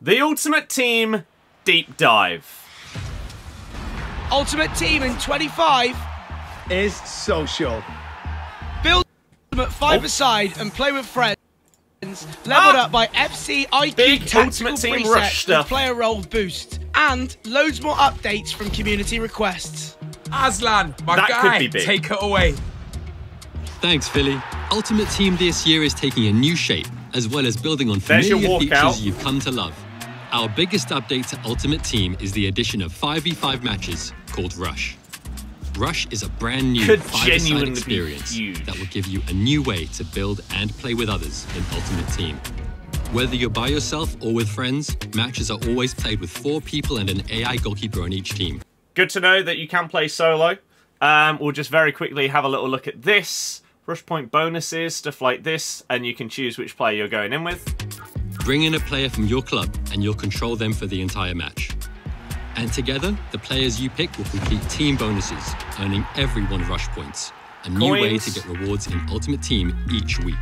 The Ultimate Team Deep Dive. Ultimate Team in 25 is social. Build Ultimate 5-a-side and play with friends. Leveled up by FC IQ Big tactical Ultimate Team presets Rush stuff. and player role boost. And loads more updates from community requests. Aslan, my that guy, could be big. Take it away. Thanks, Philly. Ultimate Team this year is taking a new shape, as well as building on familiar features you've come to love. Our biggest update to Ultimate Team is the addition of 5v5 matches called Rush. Rush is a brand new 5-a-side experience that will give you a new way to build and play with others in Ultimate Team. Whether you're by yourself or with friends, matches are always played with 4 people and an AI goalkeeper on each team. Good to know that you can play solo. We'll just very quickly have a little look at this. Rush point bonuses, stuff like this, and you can choose which player you're going in with. Bring in a player from your club and you'll control them for the entire match. And together, the players you pick will complete team bonuses, earning everyone Rush points. A new way to get rewards in Ultimate Team each week.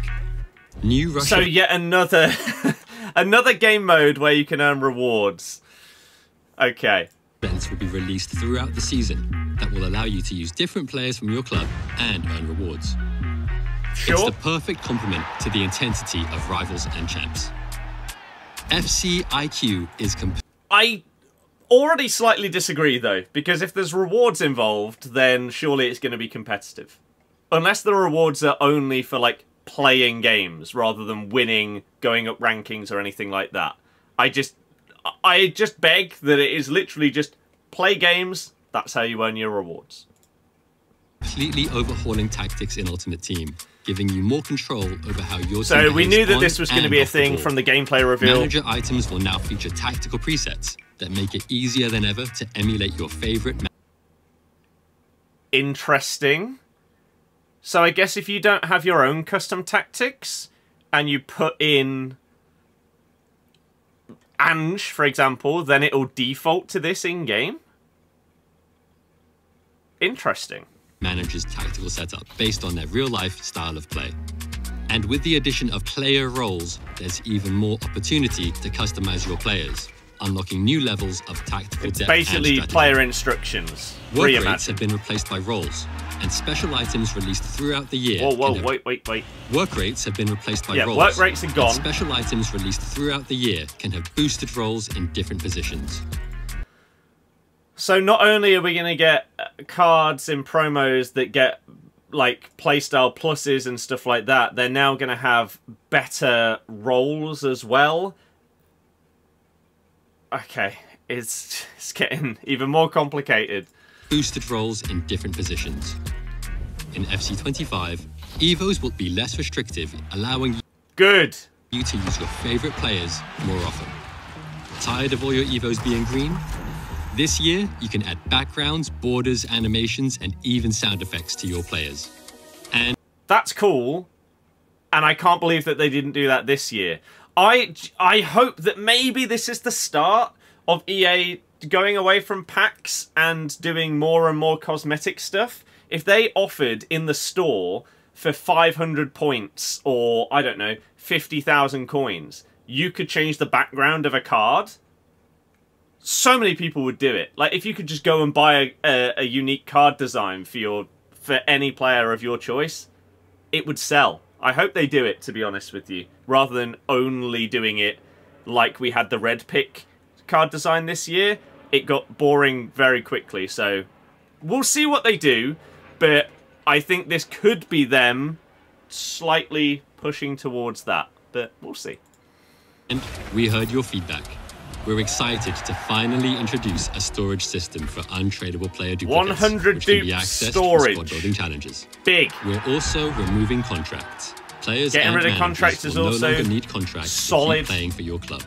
New Rush. So yet another another game mode where you can earn rewards. Okay. Events will be released throughout the season that will allow you to use different players from your club and earn rewards. Sure. It's the perfect complement to the intensity of Rivals and Champs. FC IQ is I already slightly disagree though, because if there's rewards involved, then surely it's going to be competitive. Unless the rewards are only for like playing games rather than winning, going up rankings or anything like that. I just beg that it is literally just play games, that's how you earn your rewards. Completely overhauling tactics in Ultimate Team, giving you more control over how your team So we knew that this was going to be a thing from the gameplay reveal. Manager items will now feature tactical presets that make it easier than ever to emulate your favorite. Interesting. So I guess if you don't have your own custom tactics and you put in Ange, for example, then it'll default to this in-game? Interesting. Managers' tactical setup based on their real-life style of play. And with the addition of player roles, there's even more opportunity to customize your players, unlocking new levels of tactical depth and strategy. Basically player instructions. Work rates have been replaced by roles, and special items released throughout the year. Whoa, wait. Work rates have been replaced by roles. Work rates are gone. Special items released throughout the year can have boosted roles in different positions. So not only are we going to get cards in promos that get like playstyle pluses and stuff like that, they're now going to have better roles as well. Okay, it's getting even more complicated. Boosted roles in different positions. In FC 25, Evos will be less restrictive, allowing you to use your favorite players more often. Tired of all your Evos being green? This year, you can add backgrounds, borders, animations, and even sound effects to your players. And that's cool, and I can't believe that they didn't do that this year. I hope that maybe this is the start of EA going away from packs and doing more and more cosmetic stuff. If they offered in the store for 500 points or, I don't know, 50,000 coins, you could change the background of a card, so many people would do it. Like, if you could just go and buy a unique card design for any player of your choice, it would sell. I hope they do it, to be honest with you, rather than only doing it like we had the red pick card design this year. It got boring very quickly, so we'll see what they do, but I think this could be them slightly pushing towards that, but we'll see. And we heard your feedback. We're excited to finally introduce a storage system for untradeable player duplicates, 100 dupe storage. For squad building challenges. Big. We're also removing contracts. Players getting rid of contracts is also no longer need contracts solid. To keep playing for your club.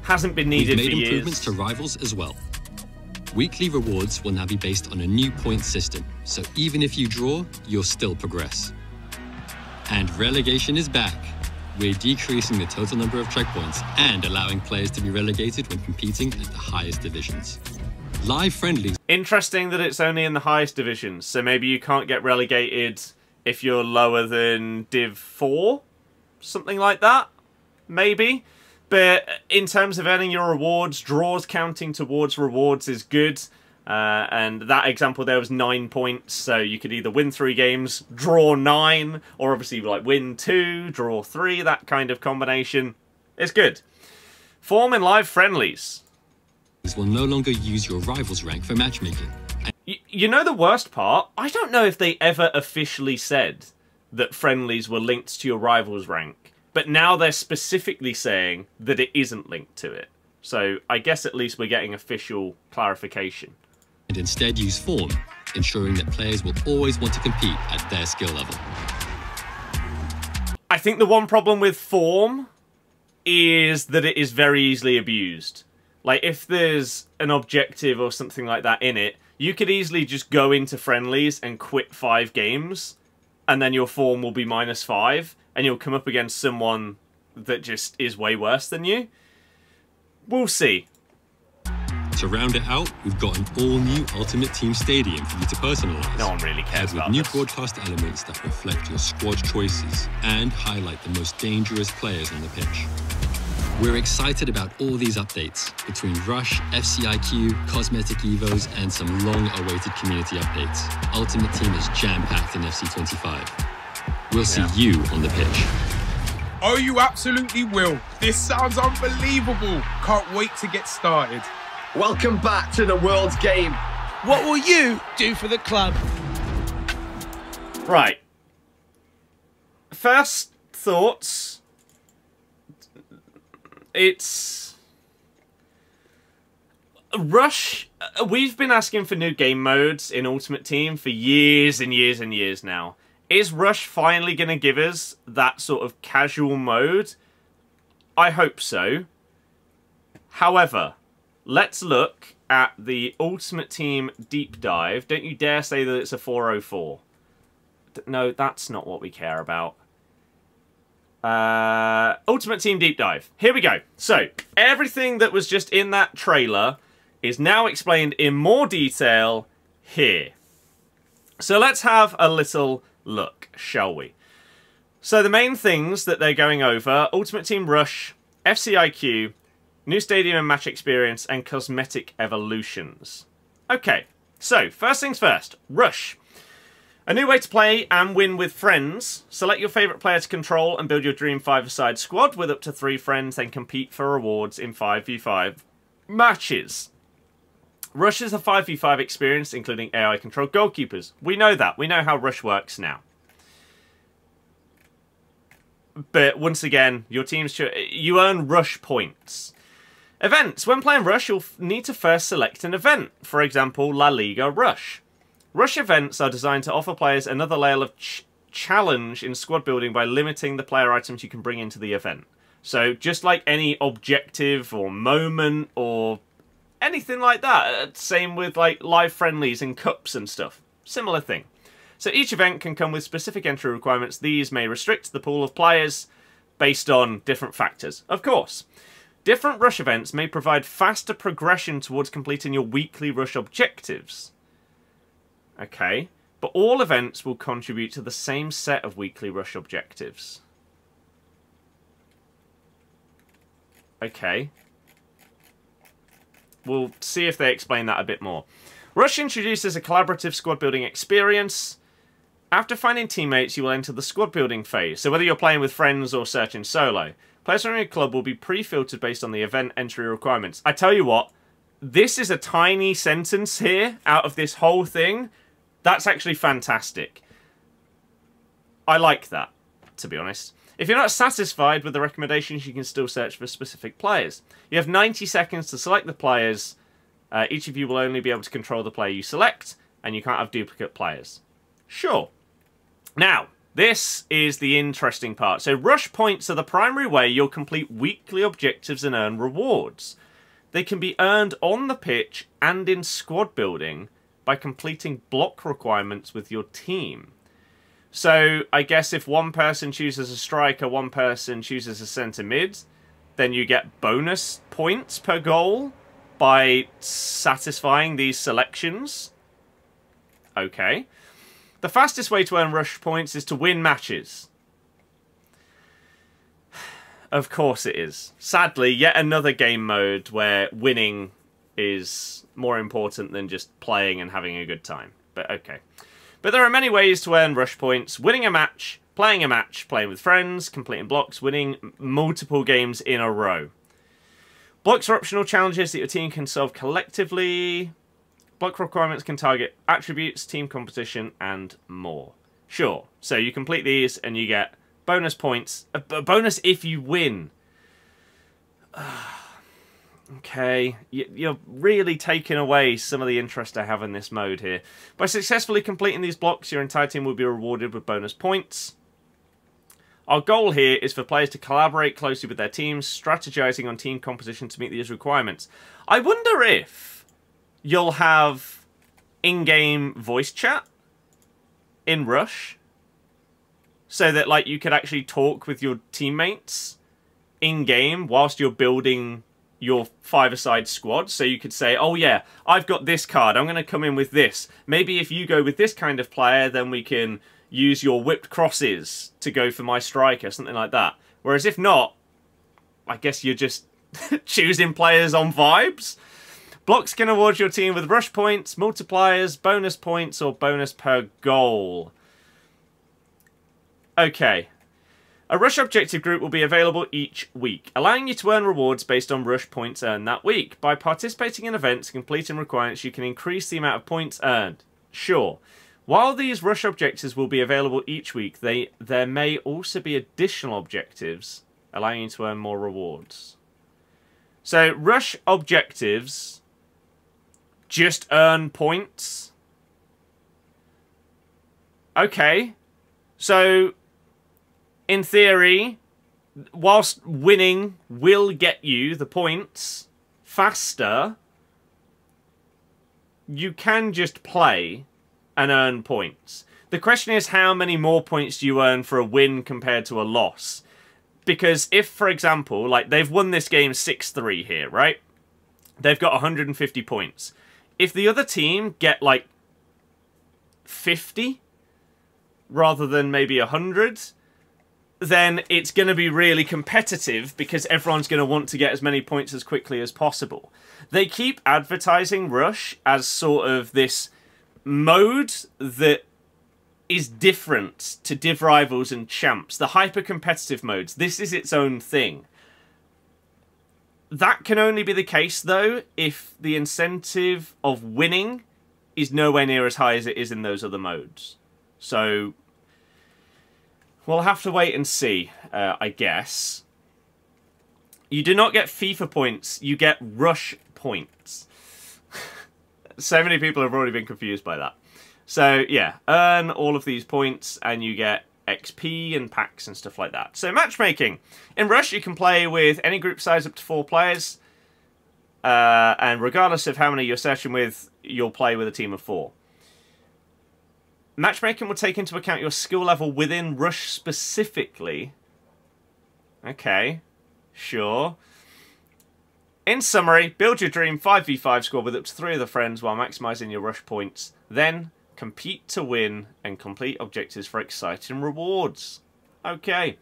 Hasn't been needed for years. We've made improvements to Rivals as well. Weekly rewards will now be based on a new point system, so even if you draw, you'll still progress. And relegation is back. We're decreasing the total number of checkpoints and allowing players to be relegated when competing at the highest divisions. Live friendlies. Interesting that it's only in the highest divisions, so maybe you can't get relegated if you're lower than Div 4? Something like that? Maybe? But in terms of earning your rewards, draws counting towards rewards is good. And that example there was 9 points, so you could either win 3 games, draw 9, or obviously like win 2, draw 3, that kind of combination. It's good. Form in live friendlies. Will no longer use your rival's rank for matchmaking. You know the worst part? I don't know if they ever officially said that friendlies were linked to your rival's rank, but now they're specifically saying that it isn't linked to it. So I guess at least we're getting official clarification. And instead use form, ensuring that players will always want to compete at their skill level. I think the one problem with form is that it is very easily abused. Like, if there's an objective or something like that in it, you could easily just go into friendlies and quit 5 games, and then your form will be -5, and you'll come up against someone that just is way worse than you. We'll see. To round it out, we've got an all-new Ultimate Team Stadium for you to personalize. No one really cares about with new this. broadcast elements that reflect your squad choices and highlight the most dangerous players on the pitch. We're excited about all these updates between Rush, FCIQ, Cosmetic Evos, and some long-awaited community updates. Ultimate Team is jam-packed in FC25. We'll see you on the pitch. Oh, you absolutely will. This sounds unbelievable. Can't wait to get started. Welcome back to the world's game. What will you do for the club? Right. First thoughts. It's... Rush... We've been asking for new game modes in Ultimate Team for years and years and years now. Is Rush finally going to give us that sort of casual mode? I hope so. However, let's look at the Ultimate Team Deep Dive. Don't you dare say that it's a 404. No, that's not what we care about. Ultimate Team Deep Dive. Here we go. So, everything that was just in that trailer is now explained in more detail here. So let's have a little look, shall we? So the main things that they're going over: Ultimate Team Rush, FCIQ, new stadium and match experience, and cosmetic evolutions. Okay, so first things first, Rush. A new way to play and win with friends. Select your favourite player to control and build your dream 5-a-side squad with up to 3 friends, then compete for rewards in 5v5 matches. Rush is a 5v5 experience, including AI-controlled goalkeepers. We know that. We know how Rush works now. But once again, your teams you earn Rush points. Events. When playing Rush, you'll need to first select an event. For example, La Liga Rush. Rush events are designed to offer players another layer of challenge in squad building by limiting the player items you can bring into the event. So just like any objective or moment or anything like that. Same with like live friendlies and cups and stuff. Similar thing. So each event can come with specific entry requirements. These may restrict the pool of players based on different factors. Of course. Different Rush events may provide faster progression towards completing your weekly Rush objectives. Okay, but all events will contribute to the same set of weekly Rush objectives. Okay. We'll see if they explain that a bit more. Rush introduces a collaborative squad building experience. After finding teammates, you will enter the squad building phase. So whether you're playing with friends or searching solo, players from your club will be pre-filtered based on the event entry requirements. I tell you what, this is a tiny sentence here out of this whole thing. That's actually fantastic. I like that, to be honest. If you're not satisfied with the recommendations, you can still search for specific players. You have 90 seconds to select the players. Each of you will only be able to control the player you select, and you can't have duplicate players. Sure. Now, this is the interesting part. So Rush points are the primary way you'll complete weekly objectives and earn rewards. They can be earned on the pitch and in squad building by completing block requirements with your team. So I guess if one person chooses a striker, one person chooses a centre mid, then you get bonus points per goal by satisfying these selections. Okay. The fastest way to earn Rush points is to win matches. Of course it is. Sadly, yet another game mode where winning is more important than just playing and having a good time. But okay. But there are many ways to earn rush points. Winning a match, playing with friends, completing blocks, winning multiple games in a row. Blocks are optional challenges that your team can solve collectively. Block requirements can target attributes, team competition, and more. Sure. So you complete these and you get bonus points. A bonus if you win. Okay. You're really taking away some of the interest I have in this mode here. By successfully completing these blocks, your entire team will be rewarded with bonus points. Our goal here is for players to collaborate closely with their teams, strategizing on team composition to meet these requirements. I wonder if you'll have in-game voice chat in Rush, so that like you could actually talk with your teammates in-game whilst you're building your five-a-side squad. So you could say, oh yeah, I've got this card, I'm going to come in with this. Maybe if you go with this kind of player, then we can use your whipped crosses to go for my striker, something like that. Whereas if not, I guess you're just choosing players on vibes. Blocks can award your team with rush points, multipliers, bonus points, or bonus per goal. Okay. A rush objective group will be available each week, allowing you to earn rewards based on rush points earned that week. By participating in events and completing requirements, you can increase the amount of points earned. Sure. While these rush objectives will be available each week, there may also be additional objectives, allowing you to earn more rewards. So, rush objectives just earn points. Okay. So, in theory, whilst winning will get you the points faster, you can just play and earn points. The question is, how many more points do you earn for a win compared to a loss? Because if, for example, like they've won this game 6-3 here, right? They've got 150 points. If the other team get like 50 rather than maybe 100, then it's going to be really competitive because everyone's going to want to get as many points as quickly as possible. They keep advertising Rush as sort of this mode that is different to Div Rivals and Champs. The hyper-competitive modes. This is its own thing. That can only be the case, though, if the incentive of winning is nowhere near as high as it is in those other modes. So, we'll have to wait and see, I guess. You do not get FIFA points, you get Rush points. So many people have already been confused by that. So, yeah, earn all of these points and you get XP and packs and stuff like that. So, matchmaking. In Rush, you can play with any group size up to 4 players. And regardless of how many you're session with, you'll play with a team of 4. Matchmaking will take into account your skill level within Rush specifically. Okay, sure. In summary, build your dream 5v5 squad with up to 3 other friends while maximising your Rush points. Then, compete to win and complete objectives for exciting rewards. Okay.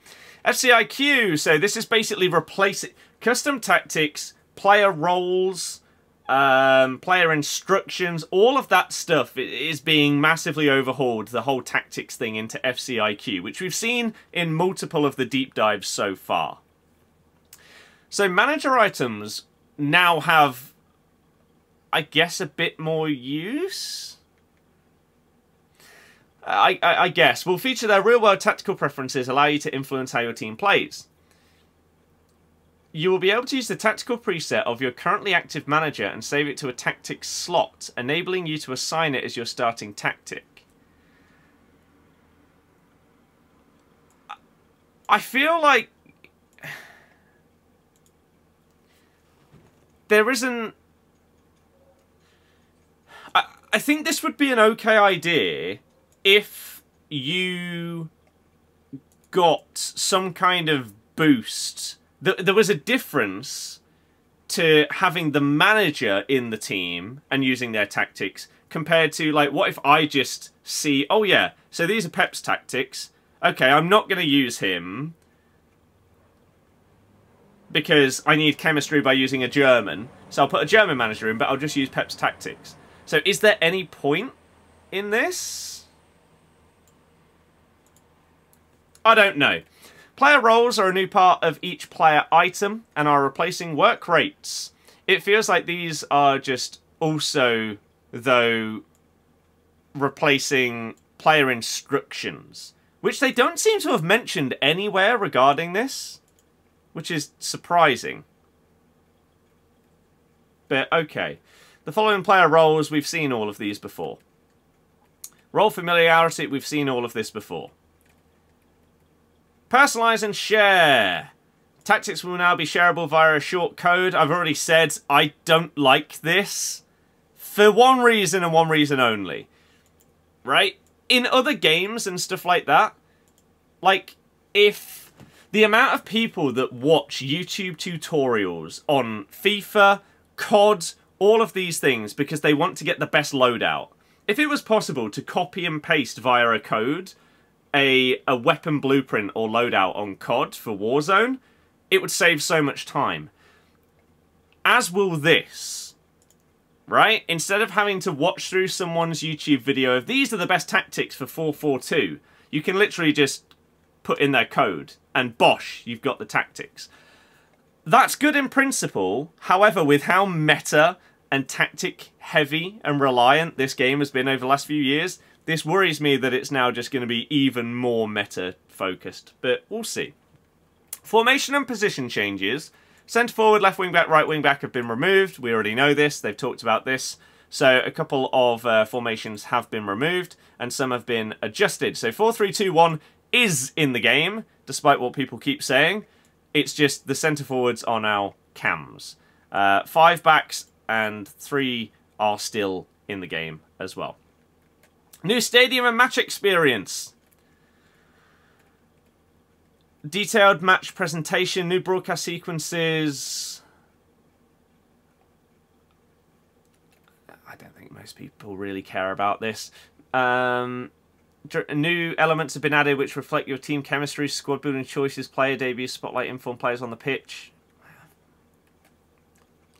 FCIQ. So this is basically replacing custom tactics, player roles, player instructions, all of that stuff is being massively overhauled, the whole tactics thing, into FCIQ, which we've seen in multiple of the deep dives so far. So manager items now have, I guess, a bit more use? I guess. Will feature their real-world tactical preferences, allow you to influence how your team plays. You will be able to use the tactical preset of your currently active manager and save it to a tactics slot, enabling you to assign it as your starting tactic. I feel like there isn't... I think this would be an okay idea if you got some kind of boost. There was a difference to having the manager in the team and using their tactics compared to, like, what if I just see, oh yeah, so these are Pep's tactics. Okay, I'm not going to use him. because I need chemistry by using a German. So I'll put a German manager in, but I'll just use Pep's tactics. So is there any point in this? I don't know. Player roles are a new part of each player item and are replacing work rates. It feels like these are just also, though, replacing player instructions, which they don't seem to have mentioned anywhere regarding this, which is surprising. But okay. The following player roles, we've seen all of these before. Role familiarity, we've seen all of this before. Personalize and share. Tactics will now be shareable via a short code. I've already said I don't like this. For one reason and one reason only. Right? In other games and stuff like that, like, if the amount of people that watch YouTube tutorials on FIFA, COD, all of these things because they want to get the best loadout. If it was possible to copy and paste via a code a weapon blueprint or loadout on COD for Warzone, it would save so much time. As will this. Right? Instead of having to watch through someone's YouTube video of these are the best tactics for 4-4-2, you can literally just put in their code and bosh, you've got the tactics. That's good in principle. However, with how meta and tactic heavy and reliant this game has been over the last few years, this worries me that it's now just going to be even more meta focused. But we'll see. Formation and position changes. Centre forward, left wing back, right wing back have been removed. We already know this. They've talked about this. So a couple of formations have been removed and some have been adjusted. So 4-3-2-1 is in the game, despite what people keep saying. It's just the centre forwards are now cams. 5 backs and 3 are still in the game as well. New stadium and match experience. Detailed match presentation, new broadcast sequences. I don't think most people really care about this. New elements have been added which reflect your team chemistry, squad building choices, player debuts, spotlight informed players on the pitch.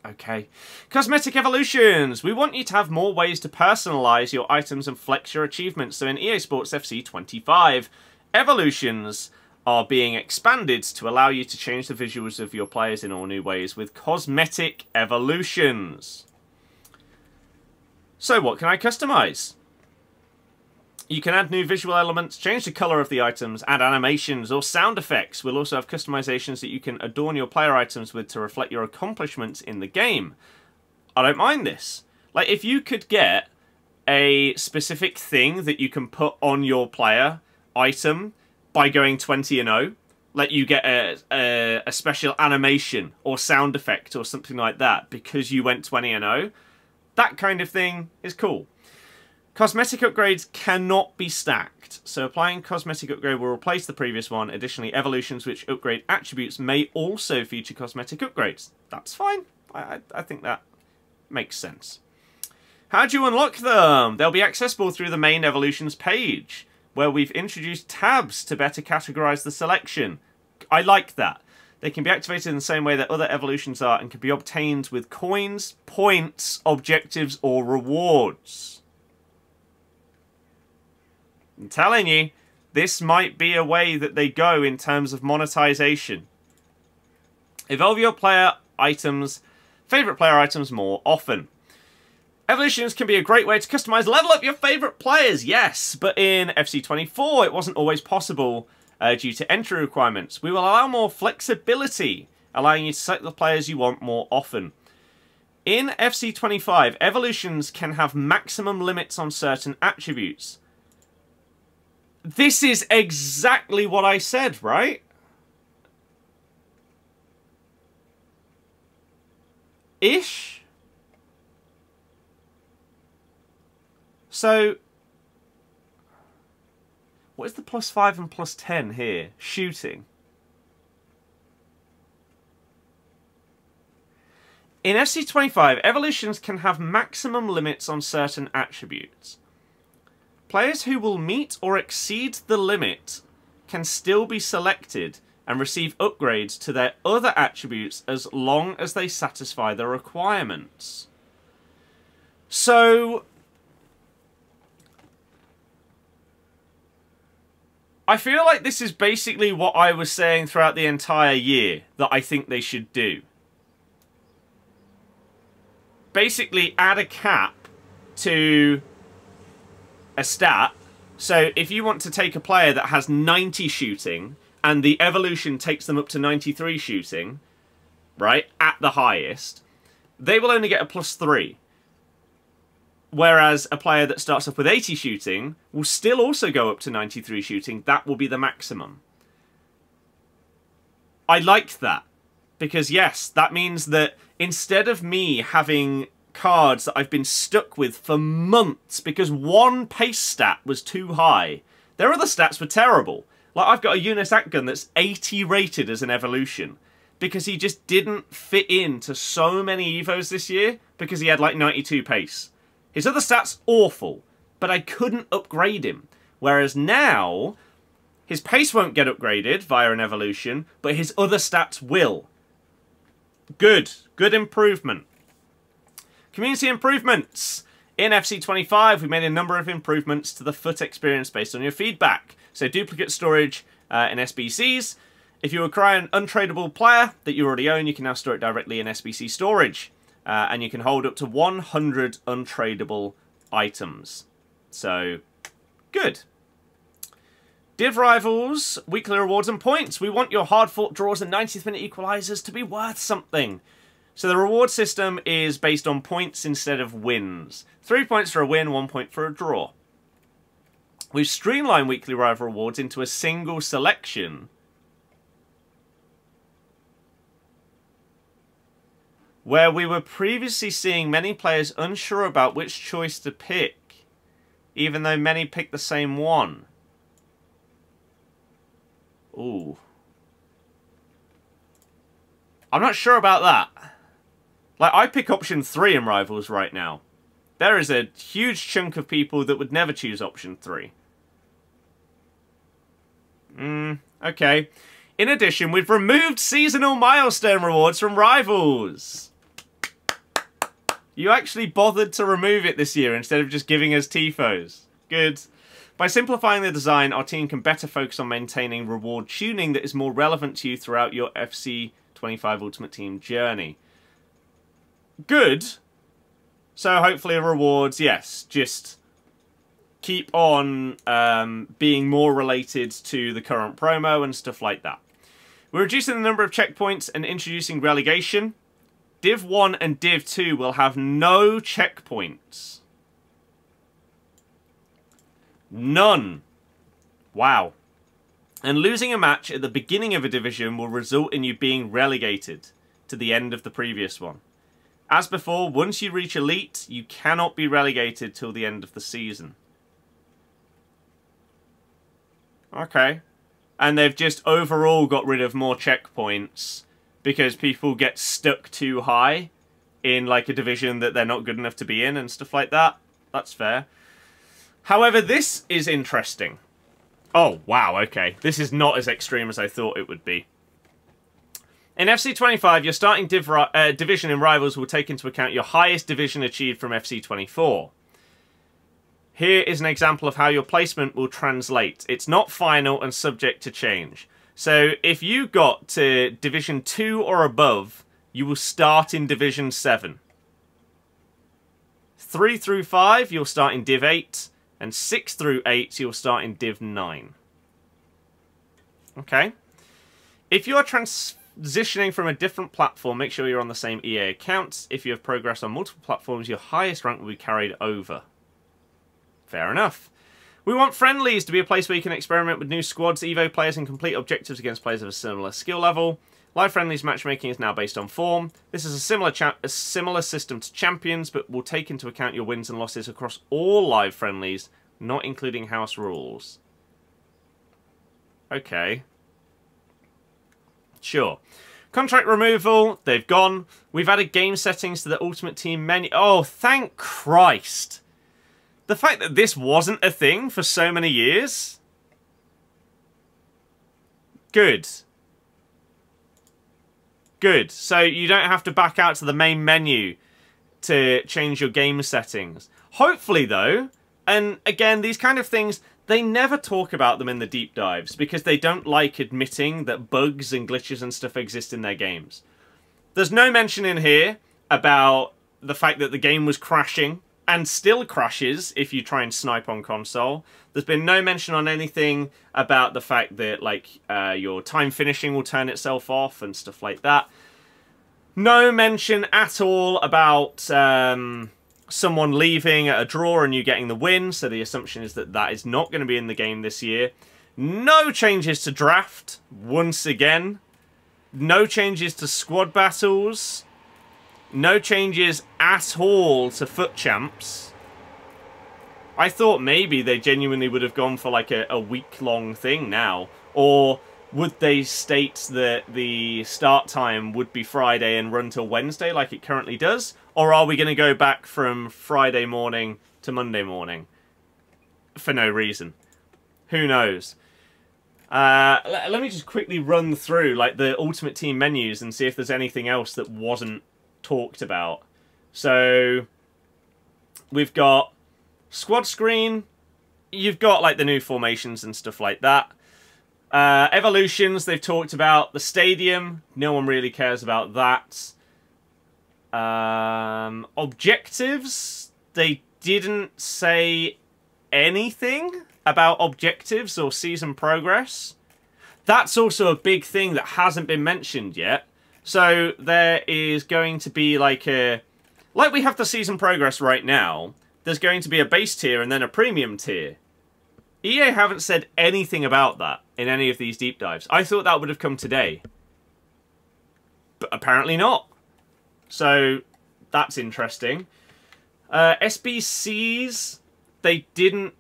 Okay. Cosmetic evolutions. We want you to have more ways to personalise your items and flex your achievements. So in EA Sports FC 25, evolutions are being expanded to allow you to change the visuals of your players in all new ways with cosmetic evolutions. So what can I customise? You can add new visual elements, change the colour of the items, add animations or sound effects. We'll also have customisations that you can adorn your player items with to reflect your accomplishments in the game. I don't mind this. Like, if you could get a specific thing that you can put on your player item by going 20-0, let you get a special animation or sound effect or something like that because you went 20-0, that kind of thing is cool. Cosmetic upgrades cannot be stacked, so applying cosmetic upgrade will replace the previous one. Additionally, evolutions which upgrade attributes may also feature cosmetic upgrades. That's fine. I think that makes sense. How do you unlock them? They'll be accessible through the main evolutions page, where we've introduced tabs to better categorize the selection. I like that. They can be activated in the same way that other evolutions are and can be obtained with coins, points, objectives, or rewards. I'm telling you, this might be a way that they go in terms of monetization. Evolve your player items, favourite player items more often. Evolutions can be a great way to customise, level up your favourite players, yes, but in FC24 it wasn't always possible due to entry requirements. We will allow more flexibility, allowing you to select the players you want more often. In FC25, evolutions can have maximum limits on certain attributes. This is exactly what I said, right? Ish. So, what is the +5 and +10 here? Shooting. In FC25, evolutions can have maximum limits on certain attributes. Players who will meet or exceed the limit can still be selected and receive upgrades to their other attributes as long as they satisfy the requirements. So I feel like this is basically what I was saying throughout the entire year that I think they should do. Basically add a cap to a stat. So if you want to take a player that has 90 shooting and the evolution takes them up to 93 shooting, right, at the highest, they will only get a +3. Whereas a player that starts off with 80 shooting will still also go up to 93 shooting. That will be the maximum. I like that. Because yes, that means that instead of me having cards that I've been stuck with for months because one pace stat was too high, their other stats were terrible. Like I've got a UNICEC gun that's 80 rated as an evolution because he just didn't fit into so many evos this year because he had like 92 pace. His other stats, awful, but I couldn't upgrade him. Whereas now, his pace won't get upgraded via an evolution, but his other stats will. Good. Good improvement. Community improvements. In FC25, we made a number of improvements to the FUT experience based on your feedback. So duplicate storage in SBCs. If you acquire an untradeable player that you already own, you can now store it directly in SBC storage. And you can hold up to 100 untradeable items. So, good. Div Rivals, weekly rewards and points. We want your hard-fought draws and 90th minute equalizers to be worth something. So the reward system is based on points instead of wins. 3 points for a win, 1 point for a draw. We've streamlined weekly rival rewards into a single selection, where we were previously seeing many players unsure about which choice to pick, even though many picked the same one. Ooh. I'm not sure about that. Like, I pick option 3 in Rivals right now. There is a huge chunk of people that would never choose option 3. Okay. In addition, we've removed seasonal milestone rewards from Rivals. You actually bothered to remove it this year instead of just giving us TIFOs. Good. By simplifying the design, our team can better focus on maintaining reward tuning that is more relevant to you throughout your FC25 Ultimate Team journey. Good. So hopefully rewards, yes, just keep on being more related to the current promo and stuff like that. We're reducing the number of checkpoints and introducing relegation. Div 1 and Div 2 will have no checkpoints. None. Wow. And losing a match at the beginning of a division will result in you being relegated to the end of the previous one. As before, once you reach Elite, you cannot be relegated till the end of the season. Okay. And they've just overall got rid of more checkpoints because people get stuck too high in like a division that they're not good enough to be in and stuff like that. That's fair. However, this is interesting. Oh, wow, okay. This is not as extreme as I thought it would be. In FC25, your starting division in Rivals will take into account your highest division achieved from FC24. Here is an example of how your placement will translate. It's not final and subject to change. So if you got to Division 2 or above, you will start in Division 7. 3 through 5, you'll start in Div 8. And 6 through 8, you'll start in Div 9. Okay. If you are transitioning from a different platform, make sure you're on the same EA account. If you have progressed on multiple platforms, your highest rank will be carried over. Fair enough. We want friendlies to be a place where you can experiment with new squads, Evo players, and complete objectives against players of a similar skill level. Live friendlies matchmaking is now based on form. This is a similar system to Champions, but will take into account your wins and losses across all live friendlies, not including house rules. Okay. Sure. Contract removal, they've gone. We've added game settings to the Ultimate Team menu. Oh, thank Christ. The fact that this wasn't a thing for so many years. Good. good. So you don't have to back out to the main menu to change your game settings. Hopefully, though, and again, these kind of things, they never talk about them in the deep dives because they don't like admitting that bugs and glitches and stuff exist in their games. There's no mention in here about the fact that the game was crashing and still crashes if you try and snipe on console. There's been no mention on anything about the fact that like your time finishing will turn itself off and stuff like that. No mention at all about someone leaving at a draw and you getting the win, so the assumption is that that is not going to be in the game this year. No changes to draft, once again. No changes to squad battles. No changes at all to foot champs. I thought maybe they genuinely would have gone for like a week-long thing now. Or would they state that the start time would be Friday and run till Wednesday like it currently does? Or are we going to go back from Friday morning to Monday morning? For no reason. Who knows? Let me just quickly run through like the Ultimate Team menus and see if there's anything else that wasn't talked about. So we've got squad screen. You've got like the new formations and stuff like that. Evolutions, they've talked about. The stadium, no one really cares about that. Objectives, they didn't say anything about objectives or season progress. That's also a big thing that hasn't been mentioned yet. So there is going to be like a... Like we have the season progress right now, there's going to be a base tier and then a premium tier. EA haven't said anything about that in any of these deep dives. I thought that would have come today. But apparently not. So that's interesting. SBCs, they didn't...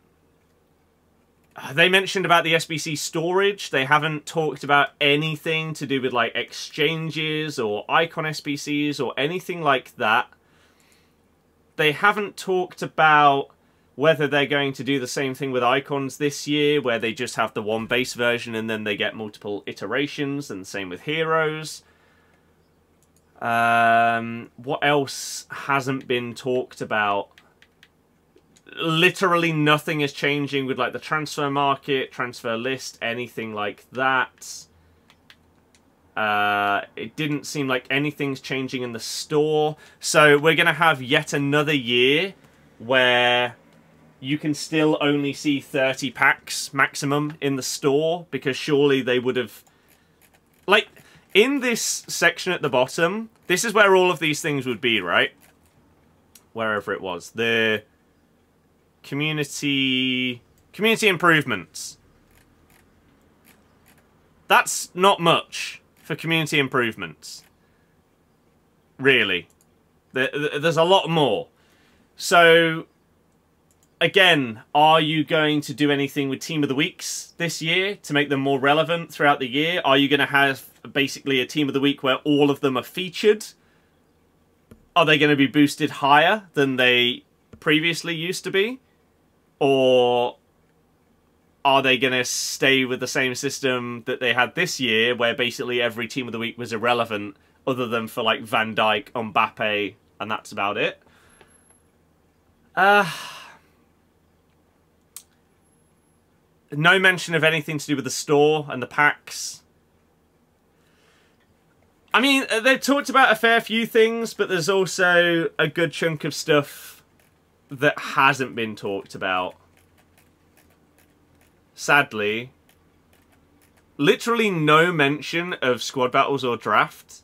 They mentioned about the SBC storage. They haven't talked about anything to do with like exchanges or icon SBCs or anything like that. They haven't talked about whether they're going to do the same thing with icons this year, where they just have the one base version and then they get multiple iterations, and the same with heroes. What else hasn't been talked about? Literally nothing is changing with like the transfer market, transfer list, anything like that. It didn't seem like anything's changing in the store. So we're going to have yet another year where you can still only see 30 packs maximum in the store, because surely they would have... Like, in this section at the bottom, this is where all of these things would be, right? Wherever it was. The... Community improvements. That's not much for community improvements. Really. There's a lot more. So, again, are you going to do anything with Team of the Weeks this year to make them more relevant throughout the year? Are you going to have basically a Team of the Week where all of them are featured? Are they going to be boosted higher than they previously used to be? Or are they going to stay with the same system that they had this year, where basically every Team of the Week was irrelevant, other than for like Van Dijk, Mbappe, and that's about it? No mention of anything to do with the store and the packs. I mean, they've talked about a fair few things, but there's also a good chunk of stuff that hasn't been talked about. Sadly, literally no mention of squad battles or draft.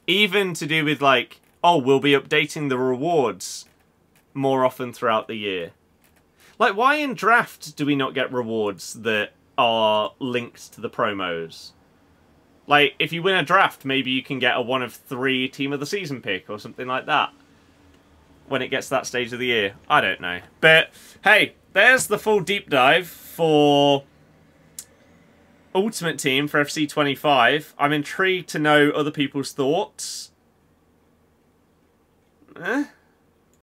Even to do with like, oh, we'll be updating the rewards more often throughout the year. Like, why in draft do we not get rewards that are linked to the promos? Like, if you win a draft, maybe you can get a 1 of 3 Team of the Season pick or something like that. When it gets to that stage of the year. I don't know. But, hey, there's the full deep dive for Ultimate Team for FC25. I'm intrigued to know other people's thoughts.